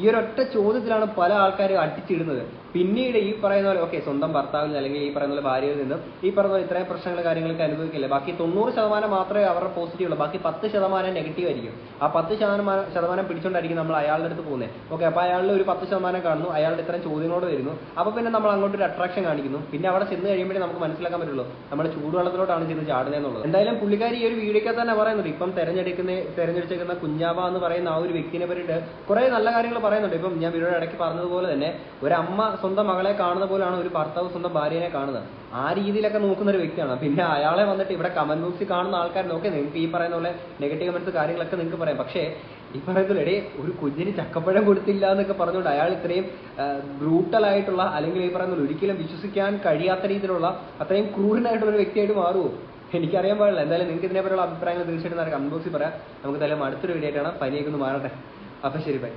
ഈ ഒരൊറ്റ ചോദ്യത്തിലാണ് പല ആൾക്കാരും അടിച്ചിടുന്നത്. പിന്നീട് ഈ പറയുന്ന പോലെ സ്വന്തം ഭർത്താവിൽ അല്ലെങ്കിൽ ഈ പറയുന്ന പോലെ ഭാര്യയിൽ നിന്നും ഈ പറയുന്ന പോലെ ഇത്രയും പ്രശ്നങ്ങൾ കാര്യങ്ങളൊക്കെ അനുഭവിക്കില്ല. ബാക്കി 90% മാത്രമേ അവരുടെ പോസിറ്റീവ് ഉള്ളൂ, ബാക്കി 10% നെഗറ്റീവ് ആയിരിക്കും. ആ 10% പിടിച്ചോണ്ടായിരിക്കും നമ്മൾ അയാളുടെ അടുത്ത് പോകുന്നത്. അപ്പൊ അയാളിൽ ഒരു 10% കാണുന്നു, അയാളുടെ ഇത്രയും ചോദ്യങ്ങളോട് വരുന്നു. അപ്പൊ പിന്നെ നമ്മൾ അങ്ങോട്ട് ഒരു അട്രാക്ഷൻ കാണിക്കുന്നു. പിന്നെ അവിടെ ചെന്ന് കഴിയുമ്പോഴേ നമുക്ക് മനസ്സിലാക്കാൻ പറ്റുള്ളൂ നമ്മൾ ചൂടുവെള്ളത്തിലോട്ടാണ് ചെന്ന് ചാടുന്നതെന്നുള്ളത്. എന്തായാലും പുള്ളിക്കാരി ഈ ഒരു വീഡിയോയ്ക്ക് തന്നെ പറയുന്നുണ്ട്, ഇപ്പം തെരഞ്ഞെടുക്കുന്ന കുഞ്ഞാവ എന്ന് പറയുന്ന ആ ഒരു വ്യക്തിനെ പറ്റിയിട്ട് കുറെ നല്ല കാര്യങ്ങൾ പറയുന്നുണ്ട്. ഇപ്പം ഞാൻ വീഡിയോയുടെ ഇടയ്ക്ക് പറഞ്ഞതുപോലെ തന്നെ ഒരമ്മ സ്വന്തം മകളെ കാണുന്ന പോലെയാണ് ഒരു ഭർത്താവ് സ്വന്തം ഭാര്യനെ കാണുന്നത്. ആ രീതിയിലൊക്കെ നോക്കുന്ന ഒരു വ്യക്തിയാണ്. പിന്നെ അയാളെ വന്നിട്ട് ഇവിടെ കമന്റ് ബോക്സിൽ കാണുന്ന ആൾക്കാർ നിങ്ങൾക്ക് ഈ പറയുന്ന പോലെ നെഗറ്റീവ് കമന്റ്സ് കാര്യങ്ങളൊക്കെ നിങ്ങൾക്ക് പറയാം. പക്ഷേ ഈ പറയുന്നതിലൂടെ ഒരു കുഞ്ഞിന് ചക്കപ്പഴം കൊടുത്തില്ല എന്നൊക്കെ പറഞ്ഞുകൊണ്ട് അയാൾ ഇത്രയും ബ്രൂട്ടലായിട്ടുള്ള അല്ലെങ്കിൽ ഈ പറയുന്ന ഒരിക്കലും വിശ്വസിക്കാൻ കഴിയാത്ത രീതിയിലുള്ള അത്രയും ക്രൂരനായിട്ടുള്ള ഒരു വ്യക്തിയായിട്ട് മാറുമോ? എനിക്കറിയാൻ പാടില്ല. എന്തായാലും നിങ്ങൾക്ക് ഇതിനെപ്പറ്റിയുള്ള അഭിപ്രായങ്ങൾ തീർച്ചയായിട്ടും കമന്റ് ബോക്സിൽ പറയാം. നമുക്ക് എന്തായാലും അടുത്തൊരു വീഡിയോ ആയിട്ടാണ്. പനിയൊക്കെ ഒന്ന് മാറട്ടെ. അപ്പൊ ശരി, ബൈ.